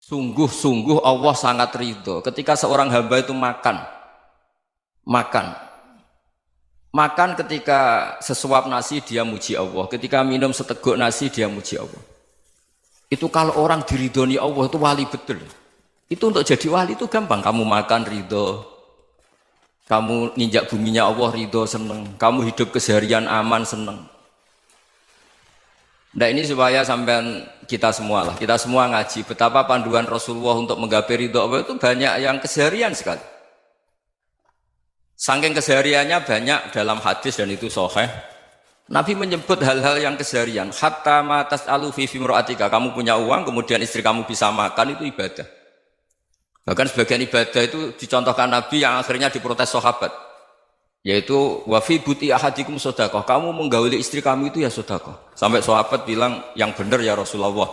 Sungguh-sungguh Allah sangat ridho ketika seorang hamba itu makan, makan ketika sesuap nasi dia muji Allah, ketika minum seteguk nasi dia muji Allah. Itu kalau orang diridhoni Allah itu wali betul. Itu untuk jadi wali itu gampang. Kamu makan ridho, kamu nginjak buminya Allah ridho seneng, kamu hidup keseharian aman seneng. Nah ini supaya sampai kita semua ngaji betapa panduan Rasulullah untuk menggapai ridho Allah itu banyak yang keseharian sekali. Saking kesehariannya banyak dalam hadis dan itu sahih. Nabi menyebut hal-hal yang keseharian. Hatta ma tas'alu fi fimra'atika. Kamu punya uang kemudian istri kamu bisa makan itu ibadah. Bahkan sebagian ibadah itu dicontohkan Nabi yang akhirnya diprotes sahabat. Yaitu wafi buti ahadikum sodakoh, kamu menggauli istri kamu itu ya sodakoh. Sampai sahabat bilang yang benar ya Rasulullah.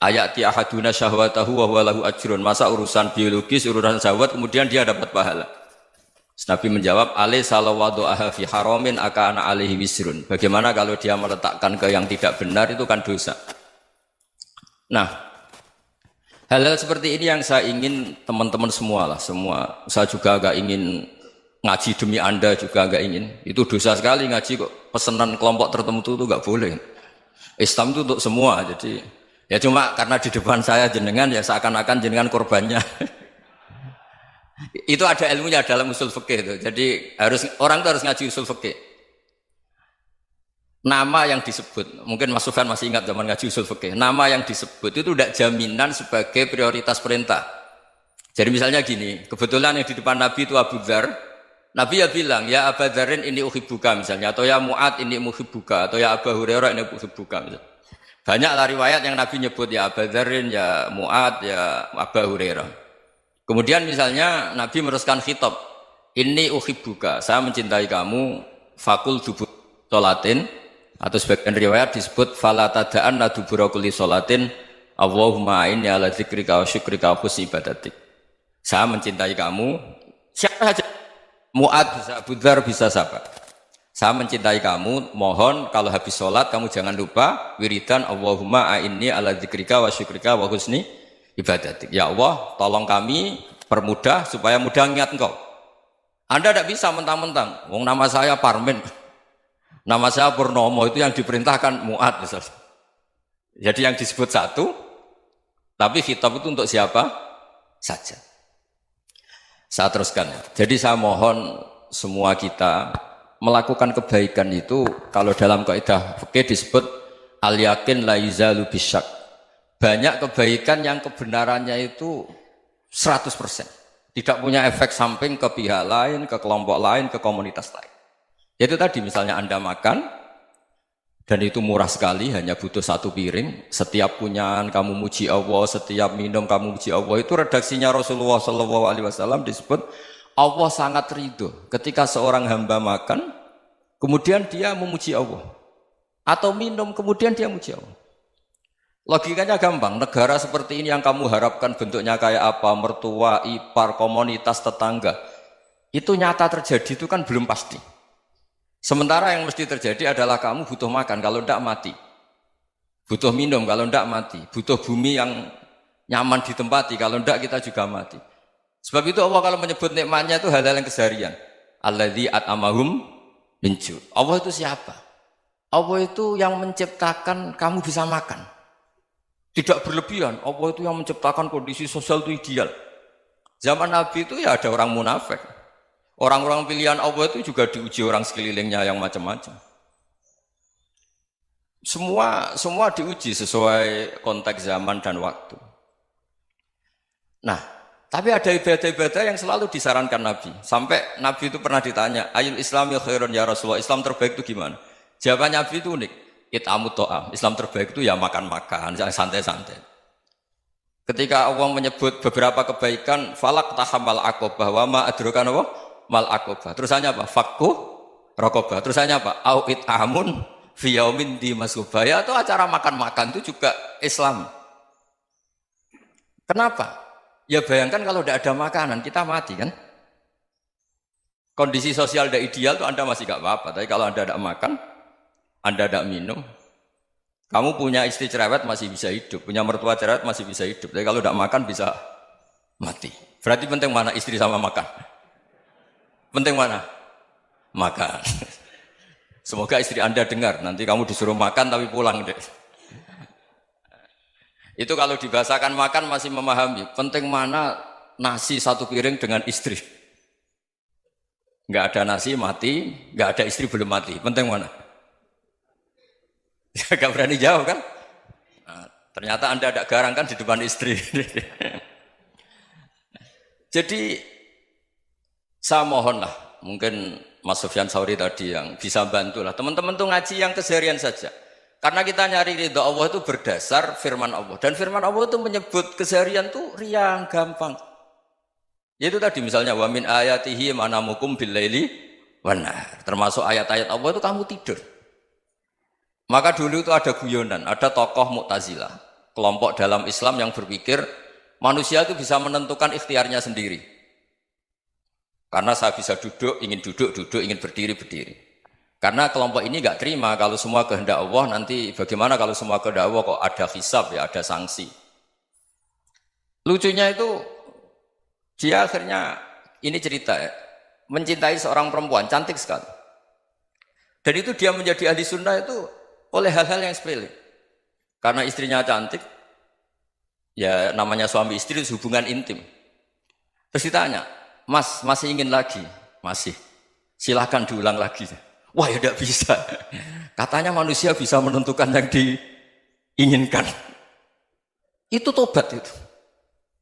Ayati ahaduna syahwatahu wa huwa lahu ajrun. Masa urusan biologis, urusan syahwat kemudian dia dapat pahala. Nabi menjawab, alai salawadu'aha fi haramin akana alaihi wisrun. Bagaimana kalau dia meletakkan ke yang tidak benar itu kan dosa. Nah, hal-hal seperti ini yang saya ingin teman-teman semua. Saya juga agak ingin ngaji demi Anda juga agak ingin. Itu dosa sekali ngaji kok. Pesanan kelompok tertentu itu enggak boleh. Islam itu untuk semua. Jadi ya cuma karena di depan saya jenengan ya seakan-akan jenengan korbannya. Itu ada ilmunya dalam usul fikih itu. Jadi orang itu harus ngaji usul fikih. Nama yang disebut, mungkin Mas Sufyan masih ingat zaman ngaji usul fikih. Nama yang disebut itu tidak jaminan sebagai prioritas perintah. Jadi misalnya gini, kebetulan yang di depan Nabi itu Abu Dzar. Nabi ya bilang, ya Aba Dzarin ini uhibbuka misalnya, atau ya Mu'ad ini muhibbuka, atau ya Aba Hurairah ini uhibbuka misalnya. Banyaklah riwayat yang Nabi nyebut ya Aba Dzarin, ya Mu'ad, ya Aba Hurairah. Kemudian misalnya Nabi meneruskan khitab, ini uhibbuka, saya mencintai kamu, fakul dubur sholatin, atau sebagian riwayat disebut falatadaan la dubura kulli sholatin, Allahumma inni ala dzikrika wa syukrika wa husni ibadatik. Saya mencintai kamu, siapa saja. Mu'ad bisa, Abu Dzar bisa siapa. Saya mencintai kamu, mohon kalau habis sholat kamu jangan lupa wiridan Allahumma a'inni ala dzikrika wa syukrika wa husni ibadatik. Ya Allah, tolong kami permudah supaya mudah ingat engkau. Anda tidak bisa mentang-mentang, wong nama saya Parmin, nama saya Purnomo, itu yang diperintahkan Mu'ad misalnya. Jadi yang disebut satu, tapi khitab itu untuk siapa saja. Saya teruskan. Jadi saya mohon semua kita melakukan kebaikan itu kalau dalam kaidah fikih disebut al yakin la yuzalu bisyak. Banyak kebaikan yang kebenarannya itu 100%. Tidak punya efek samping ke pihak lain, ke kelompok lain, ke komunitas lain. Itu tadi misalnya Anda makan dan itu murah sekali, hanya butuh satu piring. Setiap punyaan kamu muji Allah, setiap minum kamu muji Allah. Itu redaksinya Rasulullah SAW disebut Allah sangat ridho ketika seorang hamba makan, kemudian dia memuji Allah. Atau minum, kemudian dia muji Allah. Logikanya gampang, negara seperti ini yang kamu harapkan bentuknya kayak apa, mertua, ipar, komunitas, tetangga. Itu nyata terjadi itu kan belum pasti. Sementara yang mesti terjadi adalah kamu butuh makan, kalau tidak mati. Butuh minum, kalau tidak mati. Butuh bumi yang nyaman ditempati, kalau tidak kita juga mati. Sebab itu Allah kalau menyebut nikmatnya itu hal-hal yang keseharian. Alladzi at'amahum min ju'. Allah itu siapa? Allah itu yang menciptakan kamu bisa makan. Tidak berlebihan. Allah itu yang menciptakan kondisi sosial itu ideal. Zaman Nabi itu ya ada orang munafik. Orang-orang pilihan Allah itu juga diuji orang sekelilingnya yang macam-macam. Semua diuji sesuai konteks zaman dan waktu. Nah, tapi ada ibadah-ibadah yang selalu disarankan Nabi. Sampai Nabi itu pernah ditanya, ayul Islam ya khairun ya Rasulullah, Islam terbaik itu gimana? Jawaban Nabi itu unik. It'amut to'am. Islam terbaik itu ya makan-makan, santai-santai. Ketika Allah menyebut beberapa kebaikan, falak tahamal aqobah wa ma adrokan apa? Mal aqobah. Terusannya apa? Fakku raqobah. Terusannya apa? Au it'amun fi yaumin di masubaya. Itu acara makan-makan itu juga Islam. Kenapa? Ya bayangkan kalau tidak ada makanan, kita mati kan? Kondisi sosial tidak ideal itu Anda masih gak apa-apa. Tapi kalau Anda tidak makan, Anda tidak minum, Kamu punya istri cerewet masih bisa hidup, punya mertua cerewet masih bisa hidup. Tapi kalau tidak makan bisa mati. Berarti penting mana istri sama makan? Penting mana? Makan. Semoga istri Anda dengar, nanti kamu disuruh makan tapi pulang deh. Itu kalau dibahasakan makan masih memahami. Penting mana nasi satu piring dengan istri. Nggak ada nasi mati, nggak ada istri belum mati. Penting mana? Gak berani jawab kan? Nah, ternyata Anda ada garang kan di depan istri. Jadi saya mohonlah, mungkin Mas Sufyan Sauri tadi yang bisa bantulah. Teman-teman tuh ngaji yang keseharian saja. Karena kita nyari ridha Allah itu berdasar firman Allah. Dan firman Allah itu menyebut keseharian tuh riang, gampang. Yaitu tadi misalnya wa min ayatihi manamukum bil laili wan nahar. Termasuk ayat-ayat Allah itu kamu tidur. Maka dulu itu ada guyonan, ada tokoh Mu'tazilah, kelompok dalam Islam yang berpikir manusia itu bisa menentukan ikhtiarnya sendiri. Karena saya bisa duduk, ingin berdiri, berdiri. Karena kelompok ini nggak terima kalau semua kehendak Allah, nanti bagaimana kalau semua kehendak Allah kok ada hisab ya, ada sanksi. Lucunya itu dia akhirnya ini cerita ya, mencintai seorang perempuan cantik sekali. Dan itu dia menjadi ahli sunnah itu oleh hal-hal yang sepele. Karena istrinya cantik, ya namanya suami istri itu hubungan intim. Terus ditanya, Mas masih ingin lagi? Masih. Silahkan diulang lagi. Wah ya tidak bisa. Katanya manusia bisa menentukan yang diinginkan. Itu tobat itu.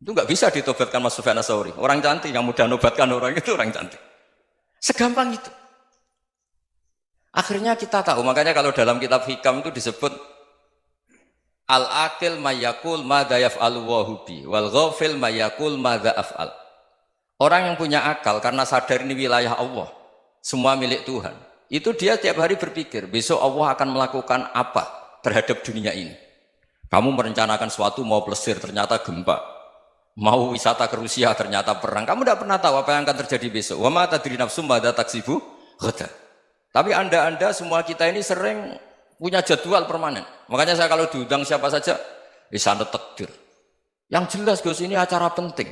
Itu nggak bisa ditobatkan Mas Sufyan Ats-Tsauri. Orang cantik yang mudah nobatkan orang itu orang cantik. Segampang itu. Akhirnya kita tahu, makanya kalau dalam kitab Hikam itu disebut al-aqil mayyakul madza yaf'alu wa hubi wal ghafil mayyakul madza af'al. Orang yang punya akal karena sadar ini wilayah Allah, semua milik Tuhan. Itu dia tiap hari berpikir, besok Allah akan melakukan apa terhadap dunia ini. Kamu merencanakan sesuatu mau plesir, ternyata gempa. Mau wisata ke Rusia, ternyata perang. Kamu tidak pernah tahu apa yang akan terjadi besok. Wa ma tadri nafsum madza taksibu ghadan. Tapi anda semua kita ini sering punya jadwal permanen. Makanya saya kalau diundang siapa saja, sana takdir. Yang jelas Gus ini acara penting.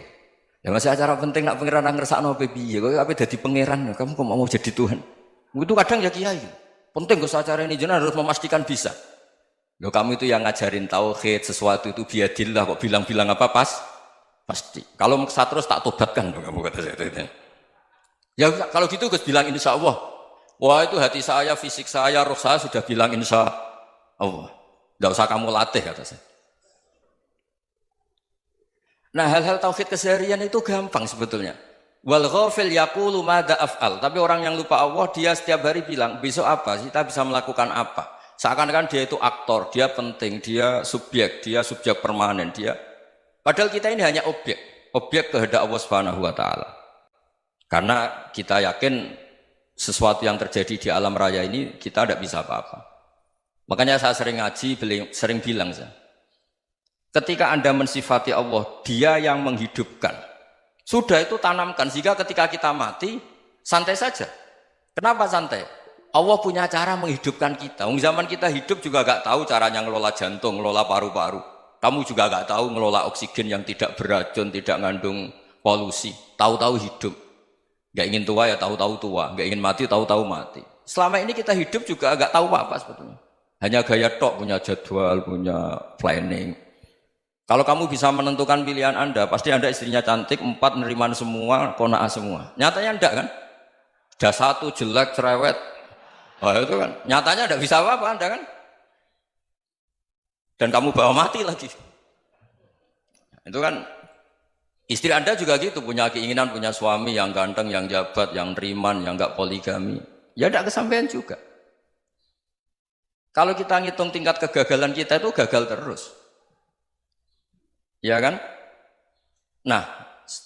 Ya masih acara penting nak pangeran ngersakno piye? Kowe ape dadi pangeran? Kamu kok mau jadi Tuhan? Itu kadang ya kiai. Penting Gus acara ini jenengan harus memastikan bisa. Loh kamu itu yang ngajarin tauhid, sesuatu itu biadillah kok bilang-bilang apa pasti. Kalau saya terus tak tobatkan kamu kata saya. Ya kalau gitu Gus bilang insya Allah. Wah itu hati saya, fisik saya, roh saya sudah bilang insya Allah. Tidak usah kamu latih kata saya. Nah hal-hal tauhid keseharian itu gampang sebetulnya. Wal ghafil yaqulu madza af'al. Tapi orang yang lupa Allah dia setiap hari bilang besok apa? Kita bisa melakukan apa? Seakan-akan dia itu aktor, dia penting, dia subjek permanen, dia. Padahal kita ini hanya objek kehendak Allah Subhanahu wa taala. Karena kita yakin sesuatu yang terjadi di alam raya ini kita tidak bisa apa-apa. Makanya saya sering ngaji, sering bilang saya, ketika Anda mensifati Allah, Dia yang menghidupkan. Sudah itu tanamkan sehingga ketika kita mati santai saja. Kenapa santai? Allah punya cara menghidupkan kita. Zaman kita hidup juga gak tahu caranya ngelola jantung, ngelola paru-paru. Kamu juga gak tahu ngelola oksigen yang tidak beracun, tidak mengandung polusi. Tahu-tahu hidup. Gak ingin tua ya tahu-tahu tua, gak ingin mati tahu-tahu mati. Selama ini kita hidup juga gak tahu apa sebetulnya. Hanya gaya tok, punya jadwal, punya planning. Kalau kamu bisa menentukan pilihan Anda, pasti Anda istrinya cantik, 4 neriman semua, kona'ah semua. Nyatanya enggak kan? Ada 1 jelek, cerewet. Oh itu kan, nyatanya enggak bisa apa-apa Anda kan? Dan kamu bawa mati lagi. Itu kan, istri Anda juga gitu, punya keinginan, punya suami yang ganteng, yang jabat, yang neriman, yang enggak poligami. Ya enggak kesampaian juga. Kalau kita ngitung tingkat kegagalan kita itu gagal terus. Ya kan? Nah,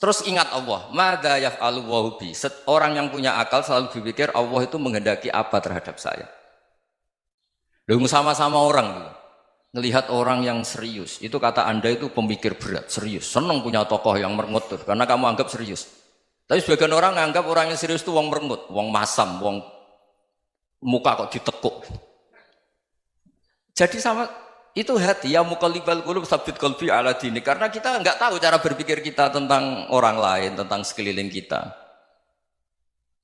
terus ingat Allah. Madza yaf'alu wa bi. Orang yang punya akal selalu berpikir Allah itu menghendaki apa terhadap saya. Lalu sama-sama orang melihat orang yang serius. Itu kata Anda itu pemikir berat, serius. Senang punya tokoh yang merengut karena kamu anggap serius. Tapi sebagian orang anggap orang yang serius itu wong merengut, wong masam, wong muka kok ditekuk. Jadi sama itu hati ya muqallibal qulub tsabbit qalbi ala dini karena kita nggak tahu cara berpikir kita tentang orang lain, tentang sekeliling kita.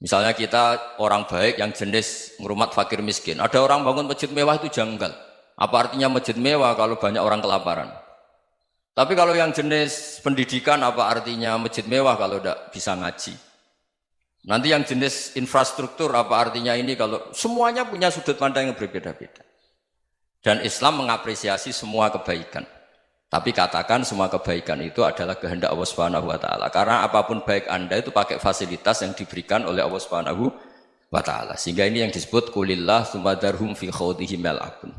Misalnya kita orang baik yang jenis ngrumat fakir miskin. Ada orang bangun masjid mewah itu janggal. Apa artinya masjid mewah kalau banyak orang kelaparan? Tapi kalau yang jenis pendidikan apa artinya masjid mewah kalau tidak bisa ngaji? Nanti yang jenis infrastruktur apa artinya ini kalau semuanya punya sudut pandang yang berbeda-beda. Dan Islam mengapresiasi semua kebaikan. Tapi katakan semua kebaikan itu adalah kehendak Allah Subhanahu wa taala. Karena apapun baik Anda itu pakai fasilitas yang diberikan oleh Allah Subhanahu wa taala. Sehingga ini yang disebut kulillah sumadarhum fi khawdihim yal'abun.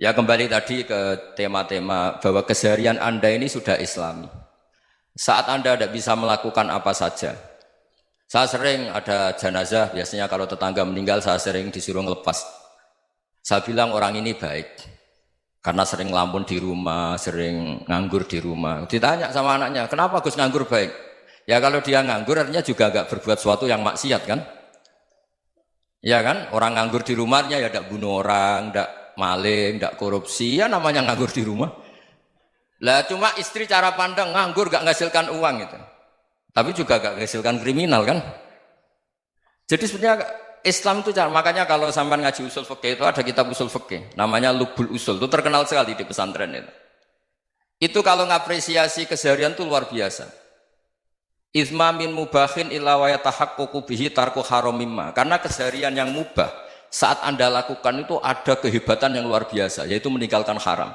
Ya kembali tadi ke tema-tema bahwa keseharian Anda ini sudah Islami. Saat Anda tidak bisa melakukan apa saja. Saya sering ada jenazah, biasanya kalau tetangga meninggal saya sering disuruh ngelepas. Saya bilang orang ini baik. Karena sering ngelamun di rumah, sering nganggur di rumah. Ditanya sama anaknya, kenapa Gus nganggur baik? Ya kalau dia nganggur artinya juga agak berbuat sesuatu yang maksiat kan? Ya kan? Orang nganggur di rumahnya ya tidak bunuh orang, tidak maling, tidak korupsi, ya namanya nganggur di rumah. Lah cuma istri cara pandang nganggur gak menghasilkan uang gitu. Tapi juga gak menghasilkan kriminal kan? Jadi sebenarnya Islam itu makanya kalau sampai ngaji usul fikih itu ada kitab usul fikih namanya Lubul Usul, itu terkenal sekali di pesantren itu. Itu kalau ngapresiasi keseharian itu luar biasa. Izma min mubahin illa wa yatahaqqaqu bihi tarku haramimma. Karena keseharian yang mubah saat Anda lakukan itu ada kehebatan yang luar biasa, yaitu meninggalkan haram.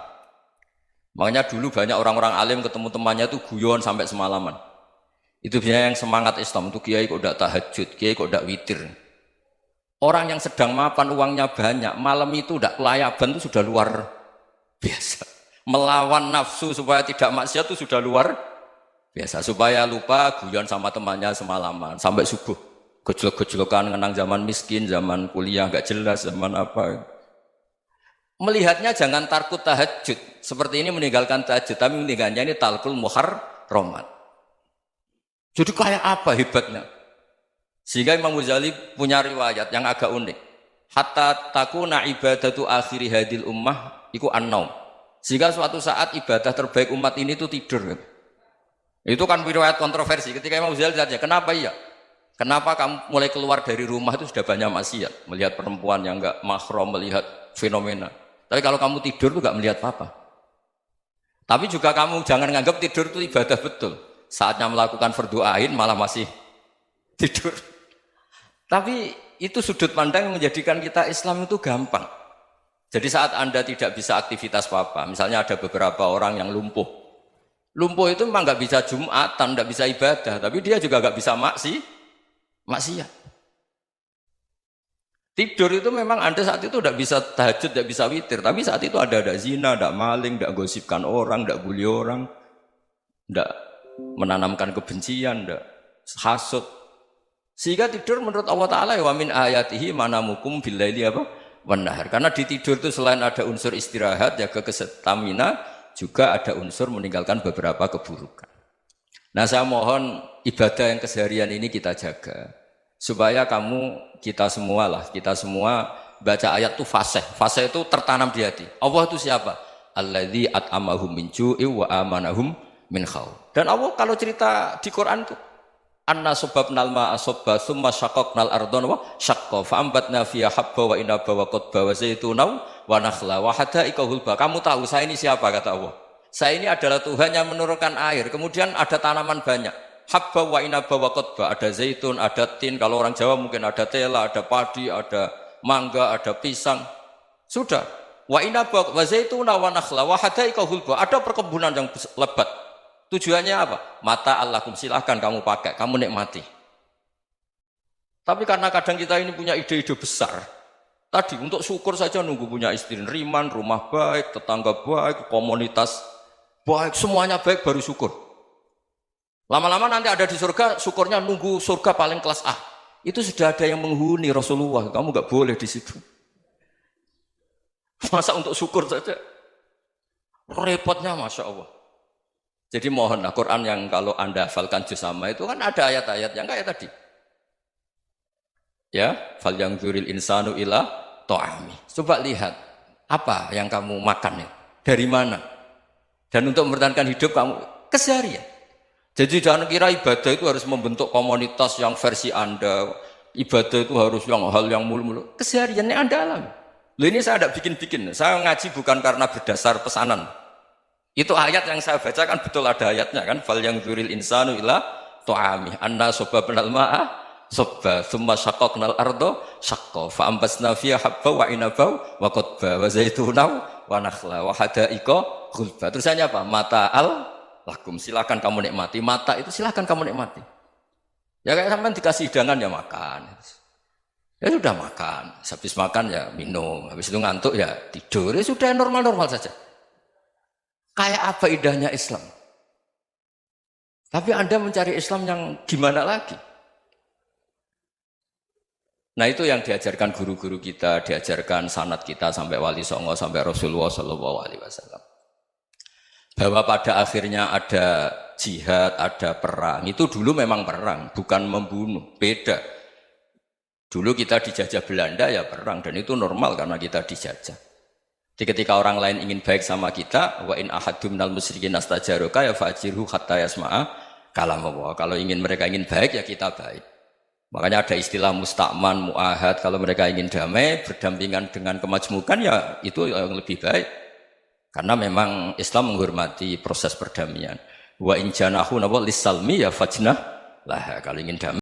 Makanya dulu banyak orang-orang alim ketemu temannya itu guyon sampai semalaman. Itu biasanya yang semangat Islam itu kiai kok tidak tahajud, kiai kok tidak witir. Orang yang sedang mapan uangnya banyak, malam itu tidak kelayaban itu sudah luar biasa. Melawan nafsu supaya tidak maksiat itu sudah luar biasa. Supaya lupa guyon sama temannya semalaman sampai subuh. Gejolak-gejolokan mengenang zaman miskin, zaman kuliah nggak jelas, zaman apa. Melihatnya jangan tarkut tahajud. Seperti ini meninggalkan tahajud, tapi meninggalnya ini talkul muharramat. Jadi kayak apa hebatnya? Sehingga Imam Ghazali punya riwayat yang agak unik. Hatta takuna ibadatu akhiri hadil ummah iku an-naum. Sehingga suatu saat ibadah terbaik umat ini itu tidur. Itu kan riwayat kontroversi. Ketika Imam Ghazali ditanya, kenapa iya? Kenapa kamu mulai keluar dari rumah itu sudah banyak maksiat? Melihat perempuan yang enggak mahram, melihat fenomena. Tapi kalau kamu tidur itu enggak melihat apa-apa. Tapi juga kamu jangan menganggap tidur itu ibadah betul. Saatnya melakukan fardu ain malah masih tidur. Tapi itu sudut pandang yang menjadikan kita Islam itu gampang. Jadi saat Anda tidak bisa aktivitas apa-apa, misalnya ada beberapa orang yang lumpuh. Lumpuh itu memang nggak bisa Jumatan, nggak bisa ibadah, tapi dia juga nggak bisa maksiat. Tidur itu memang Anda saat itu tidak bisa tahajud, tidak bisa witir, tapi saat itu ada zina, ada maling, tidak gosipkan orang, tidak bully orang, tidak menanamkan kebencian, tidak hasud. Sehingga tidur menurut Allah Ta'ala wa min ayatihi manamukum billaili apa? Wan-nahar. Karena di tidur itu selain ada unsur istirahat, jaga kestamina, juga ada unsur meninggalkan beberapa keburukan. Nah saya mohon ibadah yang keseharian ini kita jaga. Supaya kita semua baca ayat itu fasih. Fasih itu tertanam di hati. Allah itu siapa? Alladzi at'amahum min ju'i wa amanahum min khauf. Dan Allah kalau cerita di Quran itu anna sababnal ma'a sabba tsumma syaqqaqnal ardha wa syaqqa fa ambatna fiha habba wa inaba wa qadba wa zaituna wa nakhla wa hadaika hulba. Kamu tahu saya ini siapa kata Allah? Saya ini adalah Tuhan yang menurunkan air. Kemudian ada tanaman banyak. Habba wa inaba wa qadba, ada zaitun, ada tin, kalau orang Jawa mungkin ada tela, ada padi, ada mangga, ada pisang. Sudah. Wa inaba wa zaituna wa nakhla wa hadaika hulba. Ada perkebunan yang lebat. Tujuannya apa? Mata Allahkum, silahkan kamu pakai, kamu nikmati. Tapi karena kadang kita ini punya ide-ide besar. Tadi untuk syukur saja nunggu punya istri riman, rumah baik, tetangga baik, komunitas baik, semuanya baik baru syukur. Lama-lama nanti ada di surga, syukurnya nunggu surga paling kelas A. Itu sudah ada yang menghuni Rasulullah, kamu nggak boleh di situ. Masa untuk syukur saja? Repotnya Masya Allah. Jadi mohonlah Quran yang kalau Anda hafalkan juz sama itu kan ada ayat-ayat yang kayak tadi. Ya, fal yang dzuril insanu ila ta'ami. Coba lihat. Apa yang kamu makan ya? Dari mana? Dan untuk mempertahankan hidup kamu keseharian. Jadi jangan kira ibadah itu harus membentuk komunitas yang versi Anda. Ibadah itu harus yang hal yang mulu-mulu. Kesehariannya Anda alami. Loh ini saya tidak bikin-bikin. Saya ngaji bukan karena berdasar pesanan. Itu ayat yang saya baca kan betul ada ayatnya kan. Fal yang dzuril insanu ila tu'ami. Anna sobabnal ma'a sobba. Thumma syaqaqnal ardo syaqqa. Fa'ambasna fiha habba wa inabau wa qodba. Wa zaitunaw wa nakhla wa hadaika ghulba. Terusannya apa? Mata'al lakum. Silakan kamu nikmati. Mata itu silakan kamu nikmati. Ya kayak sampean dikasih hidangan ya makan. Ya sudah makan. Habis makan ya minum. Habis itu ngantuk ya tidur. Ya sudah normal-normal saja. Kayak apa indahnya Islam. Tapi Anda mencari Islam yang gimana lagi? Nah itu yang diajarkan guru-guru kita, diajarkan sanad kita sampai Wali Songo, sampai Rasulullah SAW. Bahwa pada akhirnya ada jihad, ada perang. Itu dulu memang perang, bukan membunuh. Beda. Dulu kita dijajah Belanda ya perang, dan itu normal karena kita dijajah. Jadi ketika orang lain ingin baik sama kita, wa in ahadum minal musyrikin astajaroka ya fajirhu hatta yasma'a kalam Allah. Kalau mereka ingin baik ya kita baik. Makanya ada istilah mustakman, mu'ahad. Kalau mereka ingin damai, berdampingan dengan kemajmukan ya itu yang lebih baik. Karena memang Islam menghormati proses perdamaian. Wa in janahu lis-salmi ya fajnah lah. Kalau ingin damai